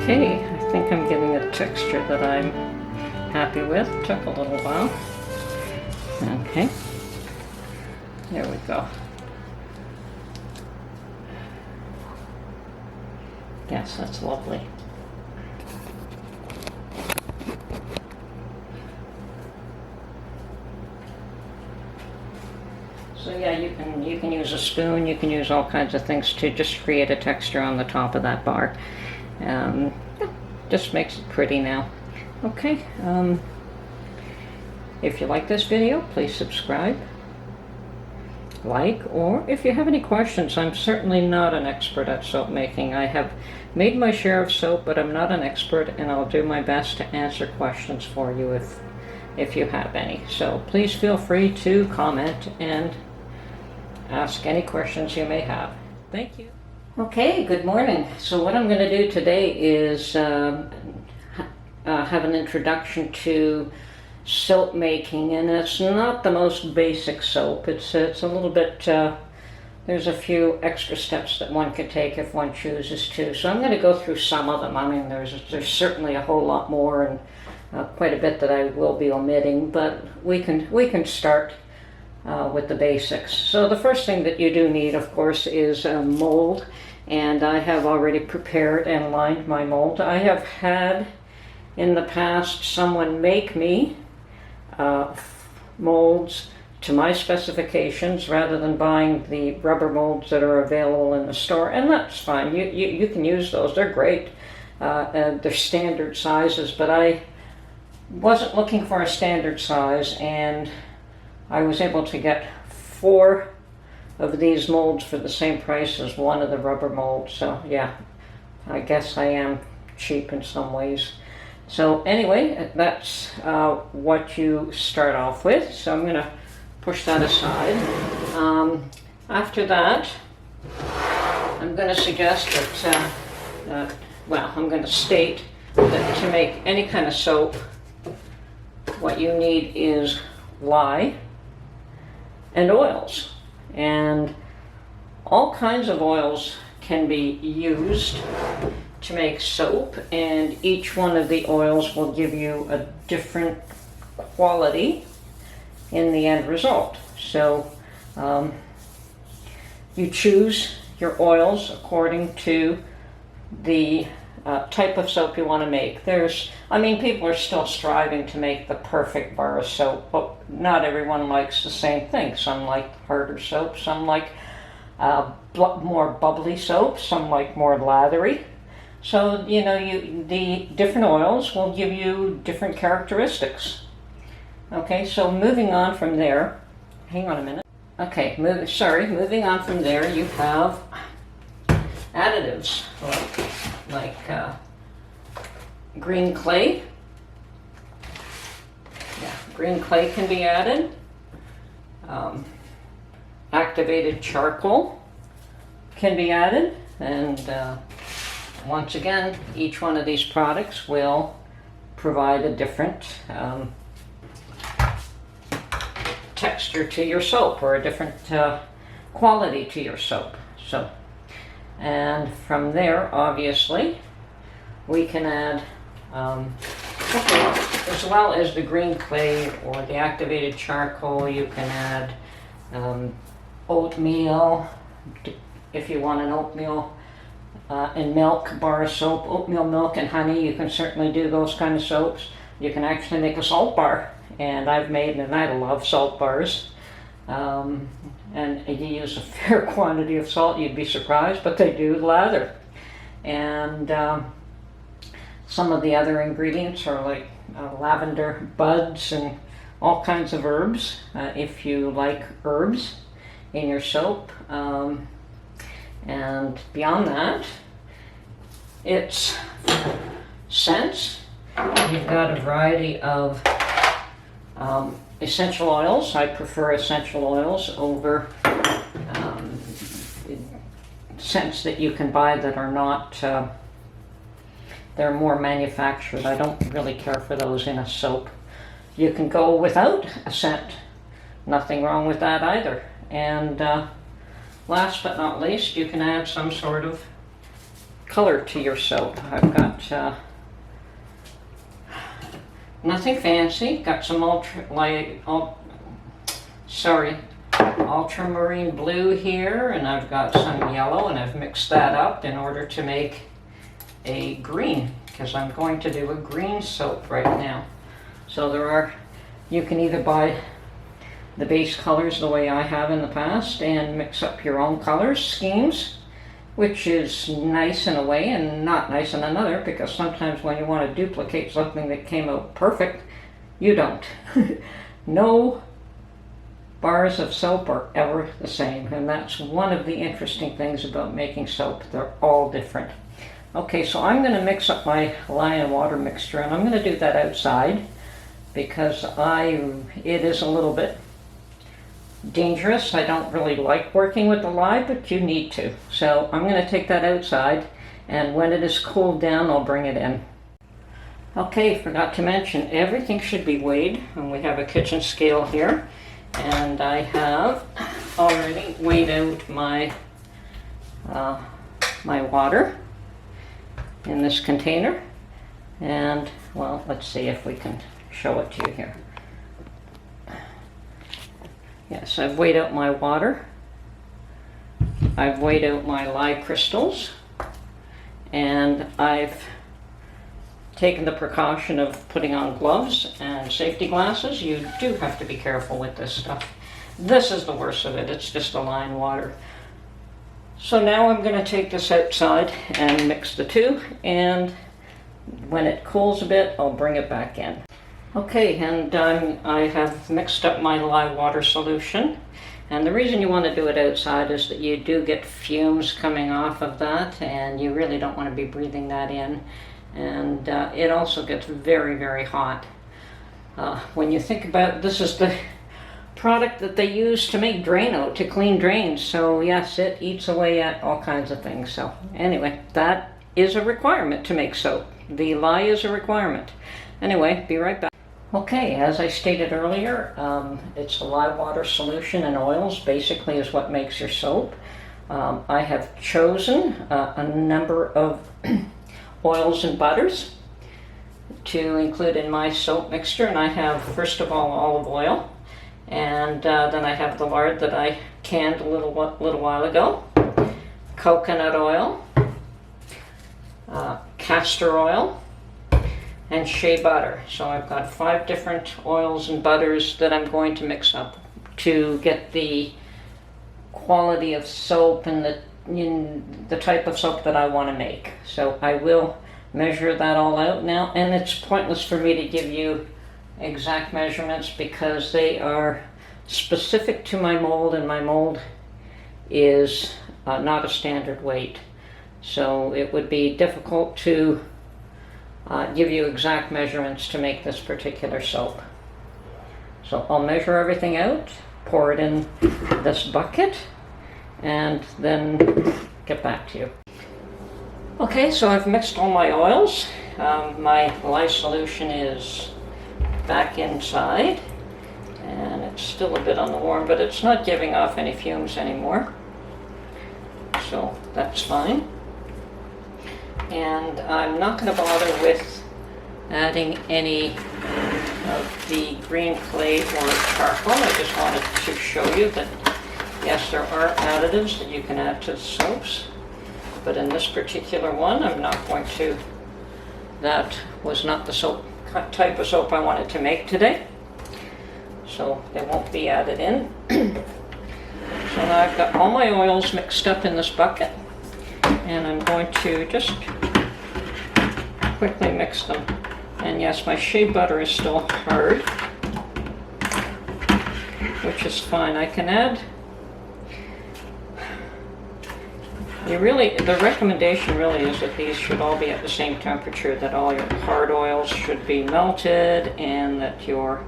Okay, I think I'm getting a texture that I'm happy with. Took a little while. Okay, there we go. Yes, that's lovely. So yeah, you can use a spoon, you can use all kinds of things to just create a texture on the top of that bar. Yeah, just makes it pretty now. Okay, if you like this video, please subscribe, like, or if you have any questions. I'm certainly not an expert at soap making. I have made my share of soap, but I'm not an expert, and I'll do my best to answer questions for you if you have any. So please feel free to comment and ask any questions you may have. Thank you. Okay, good morning. So what I'm going to do today is have an introduction to soap making, and it's not the most basic soap. It's a little bit, there's a few extra steps that one could take if one chooses to. So I'm going to go through some of them. I mean, there's certainly a whole lot more, and quite a bit that I will be omitting, but we can start with the basics. So the first thing that you do need, of course, is a mold, and I have already prepared and lined my mold. I have had in the past someone make me molds to my specifications rather than buying the rubber molds that are available in the store, and that's fine. You can use those. They're great. They're standard sizes, but I wasn't looking for a standard size, and I was able to get 4 of these molds for the same price as one of the rubber molds. So yeah, I guess I am cheap in some ways. So anyway, that's what you start off with. So I'm going to push that aside. After that, I'm going to suggest that, well, I'm going to state that to make any kind of soap, what you need is lye and oils. And all kinds of oils can be used to make soap, and each one of the oils will give you a different quality in the end result. So you choose your oils according to the type of soap you want to make. People are still striving to make the perfect bar of soap, but not everyone likes the same thing. Some like harder soap, some like more bubbly soap, some like more lathery. So, the different oils will give you different characteristics. Okay, so moving on from there, hang on a minute. Okay, moving on from there, you have additives like green clay. Yeah, green clay can be added. Activated charcoal can be added, and once again, each one of these products will provide a different texture to your soap, or a different quality to your soap. And from there, obviously, we can add, as well as the green clay or the activated charcoal, you can add oatmeal, if you want an oatmeal and milk bar of soap, oatmeal, milk, and honey. You can certainly do those kind of soaps. You can actually make a salt bar, and I've made, and I love salt bars. And you use a fair quantity of salt, you'd be surprised, but they do lather. And some of the other ingredients are like lavender buds and all kinds of herbs, if you like herbs in your soap. And beyond that, it's scents. You've got a variety of essential oils. I prefer essential oils over scents that you can buy that are not, they're more manufactured. I don't really care for those in a soap. You can go without a scent. Nothing wrong with that either. And last but not least, you can add some sort of color to your soap. I've got nothing fancy. Got some ultramarine blue here, and I've got some yellow, and I've mixed that up in order to make a green, because I'm going to do a green soap right now. So you can either buy the base colors the way I have in the past and mix up your own color schemes, which is nice in a way and not nice in another, because sometimes when you want to duplicate something that came out perfect, you don't. No bars of soap are ever the same, and that's one of the interesting things about making soap. They're all different. Okay, so I'm going to mix up my lye and water mixture, and I'm going to do that outside because it is a little bit dangerous. I don't really like working with the lye, but you need to. So I'm going to take that outside, and when it is cooled down, I'll bring it in. Okay, forgot to mention, everything should be weighed, and we have a kitchen scale here, and I have already weighed out my my water in this container, and well, let's see if we can show it to you here. Yes, I've weighed out my water, I've weighed out my lye crystals, and I've taken the precaution of putting on gloves and safety glasses. You do have to be careful with this stuff. This is the worst of it. It's just a lye and water. So now I'm going to take this outside and mix the two, and when it cools a bit, I'll bring it back in. Okay, and I have mixed up my lye water solution, and the reason you want to do it outside is that you do get fumes coming off of that, and you really don't want to be breathing that in, and it also gets very, very hot. When you think about, this is the product that they use to make Drano, to clean drains, so yes, it eats away at all kinds of things. So anyway, that is a requirement to make soap. The lye is a requirement. Anyway, be right back. Okay, as I stated earlier, it's a lye water solution, and oils basically is what makes your soap. I have chosen a number of oils and butters to include in my soap mixture, and I have, first of all, olive oil, and then I have the lard that I canned a little while ago, coconut oil, castor oil, and shea butter. So I've got 5 different oils and butters that I'm going to mix up to get the quality of soap and the type of soap that I want to make. So I will measure that all out now, and it's pointless for me to give you exact measurements because they are specific to my mold, and my mold is not a standard weight. So it would be difficult to give you exact measurements to make this particular soap. So I'll measure everything out, pour it in this bucket, and then get back to you. Okay, so I've mixed all my oils. My lye solution is back inside, and it's still a bit on the warm, but it's not giving off any fumes anymore, so that's fine. And I'm not going to bother with adding any of the green clay or charcoal. I just wanted to show you that yes, there are additives that you can add to the soaps, but in this particular one I'm not going to. That was not the soap type of soap I wanted to make today, so they won't be added in. So now I've got all my oils mixed up in this bucket, and I'm going to just quickly mix them. And yes, my shea butter is still hard, which is fine. I can add, the recommendation really is that these should all be at the same temperature, that all your hard oils should be melted, and that your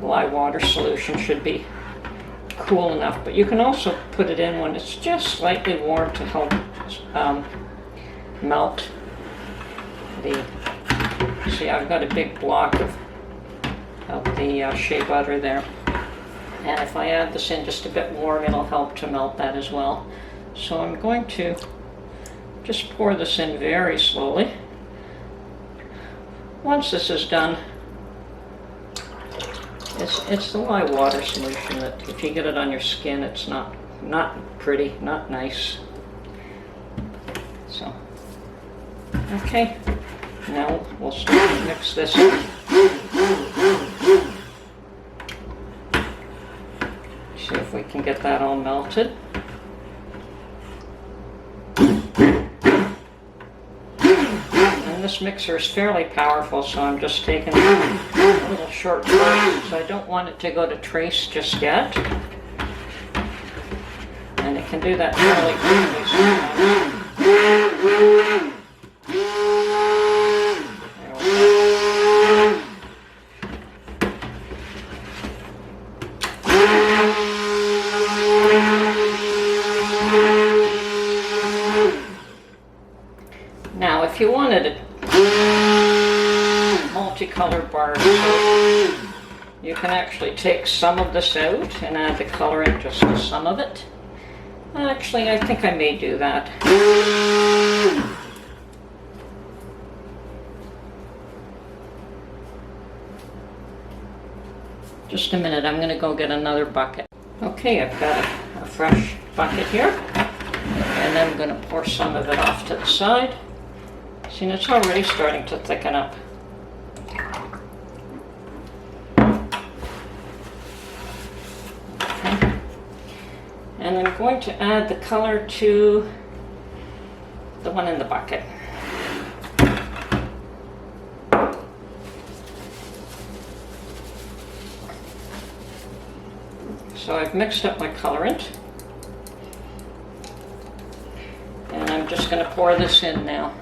lye water solution should be cool enough. But you can also put it in when it's just slightly warm to help melt the, see, I've got a big block of the shea butter there, and if I add this in just a bit warm, it'll help to melt that as well. So I'm going to just pour this in very slowly. Once this is done, it's the lye water solution that if you get it on your skin, it's not pretty, not nice. So, okay, now we'll start to mix this in. See if we can get that all melted. And this mixer is fairly powerful, so I'm just taking a little short burst, so I don't want it to go to trace just yet. And it can do that fairly quickly sometimes. Now, if you wanted a multicolored bar, you can actually take some of this out and add the colorant just to some of it. Actually, I think I may do that. Just a minute, I'm going to go get another bucket. Okay, I've got a fresh bucket here, and I'm going to pour some of it off to the side. See, it's already starting to thicken up. Okay. And I'm going to add the color to the one in the bucket. So I've mixed up my colorant, and I'm just going to pour this in now.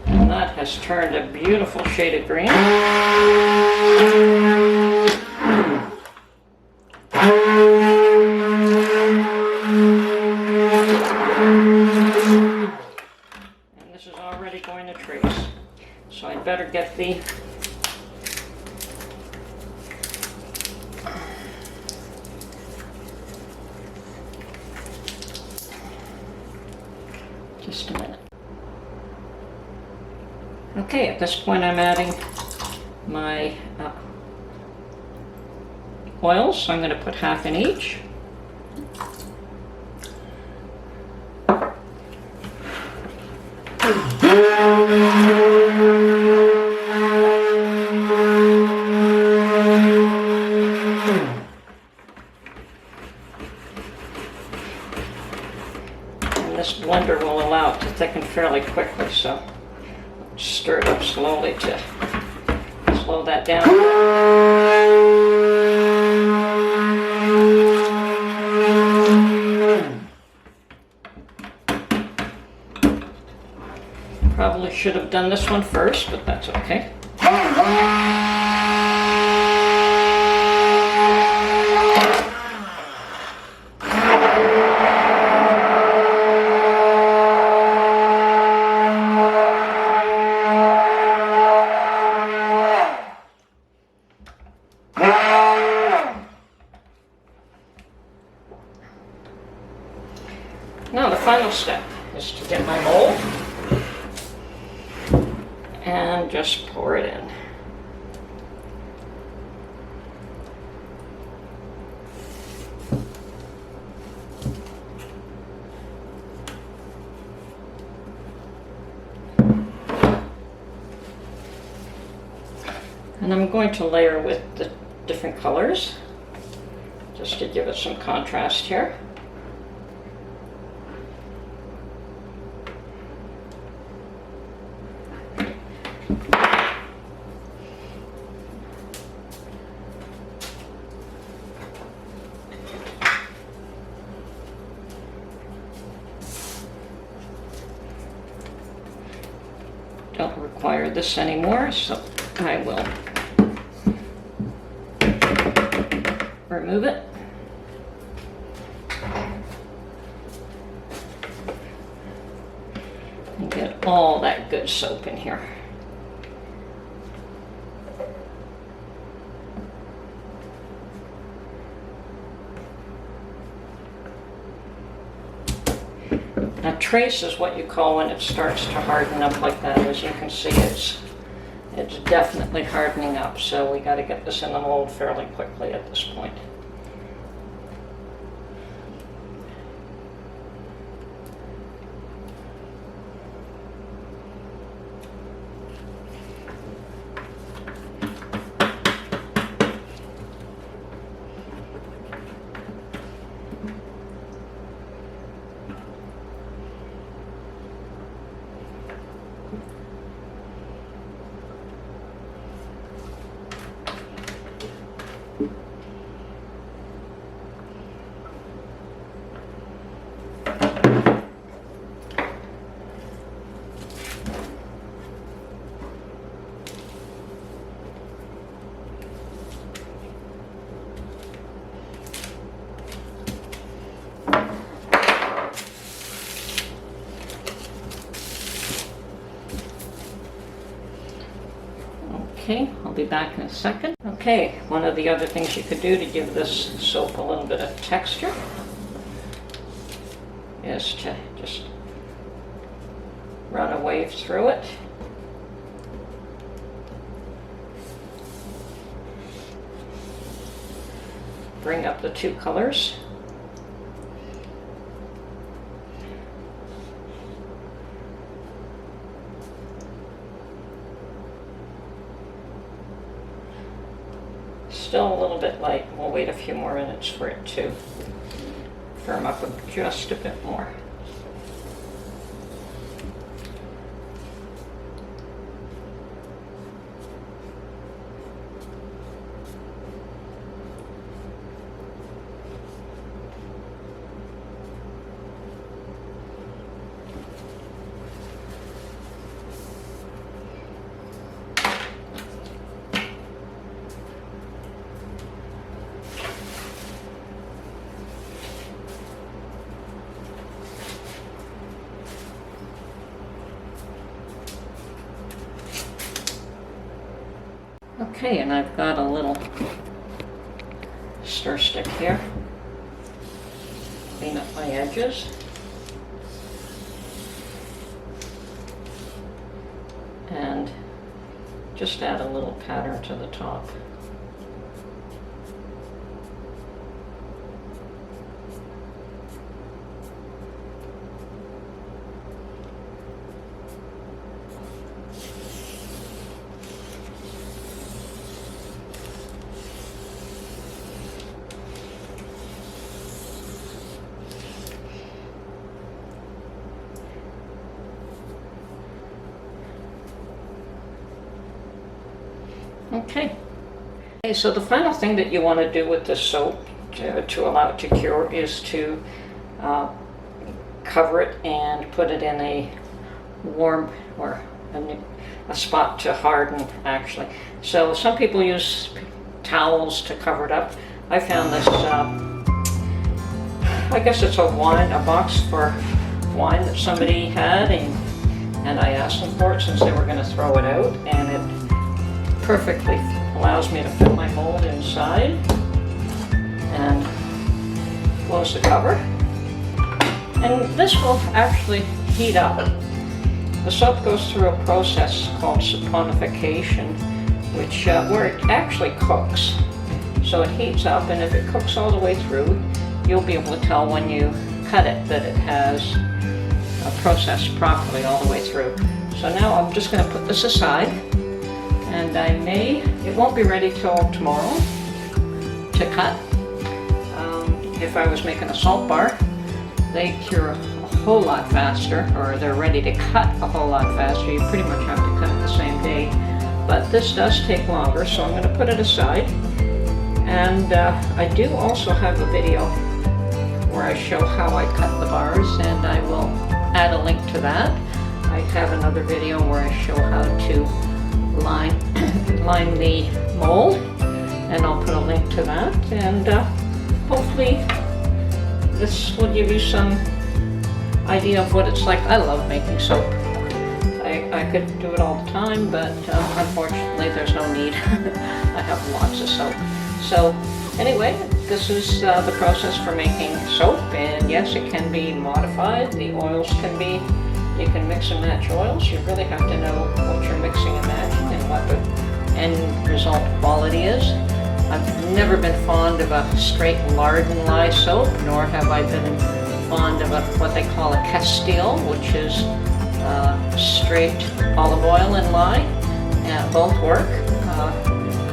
And that has turned a beautiful shade of green. Going to trace, so I'd better get the just a minute. Okay, at this point I'm adding my oils, so I'm going to put half in each. And this blender will allow it to thicken fairly quickly, so stir it up slowly to slow that down. Probably should have done this one first, but that's okay. Now the final step is to get my mold and just pour it in. And I'm going to layer with the different colors just to give it some contrast here. Don't require this anymore, so I will remove it. And get all that good soap in here. A trace is what you call when it starts to harden up like that. As you can see, it's definitely hardening up, so we got to get this in the mold fairly quickly at this point. Okay, I'll be back in a second. Okay, one of the other things you could do to give this soap a little bit of texture is to just run a wave through it. Bring up the two colors. Still a little bit light. We'll wait a few more minutes for it to firm up just a bit more. Okay, and I've got a little stir stick here. Clean up my edges. And just add a little pattern to the top. Okay. Okay, so the final thing that you want to do with this soap to allow it to cure is to cover it and put it in a warm or a spot to harden, actually. So some people use towels to cover it up. I found this, I guess it's a box for wine that somebody had, and I asked them for it since they were going to throw it out, and it perfectly allows me to fit my mold inside and close the cover. And this will actually heat up. The soap goes through a process called saponification, which where it actually cooks. So it heats up, and if it cooks all the way through, you'll be able to tell when you cut it that it has processed properly all the way through. So now I'm just going to put this aside. And it won't be ready till tomorrow to cut. If I was making a salt bar, they cure a whole lot faster, or they're ready to cut a whole lot faster. You pretty much have to cut it the same day. But this does take longer, so I'm going to put it aside. And I do also have a video where I show how I cut the bars, and I will add a link to that. I have another video where I show how to line the mold, and I'll put a link to that, and hopefully this will give you some idea of what it's like. I love making soap. I could do it all the time, but unfortunately there's no need. I have lots of soap. So anyway, this is the process for making soap, and yes, it can be modified. The oils can be, you can mix and match oils. You really have to know what you're mixing and matching and what the end result quality is. I've never been fond of a straight lard and lye soap, nor have I been fond of what they call a Castile, which is straight olive oil and lye. Both work.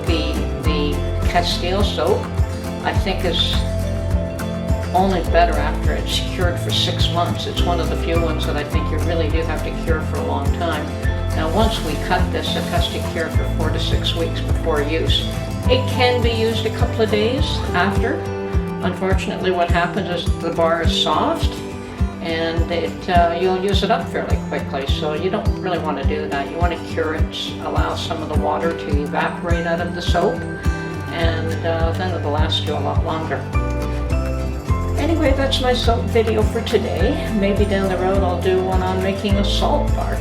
The Castile soap, I think, is only better after it's cured for 6 months. It's one of the few ones that I think you really do have to cure for a long time. Now, once we cut this, it has to cure for 4 to 6 weeks before use. It can be used a couple of days after. Unfortunately, what happens is the bar is soft, and you'll use it up fairly quickly, so you don't really want to do that. You want to cure it, allow some of the water to evaporate out of the soap, and then it'll last you a lot longer. Anyway, that's my soap video for today. Maybe down the road I'll do one on making a salt bar,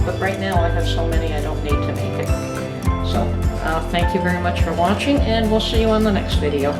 but right now I have so many I don't need to make it. So thank you very much for watching, and we'll see you on the next video.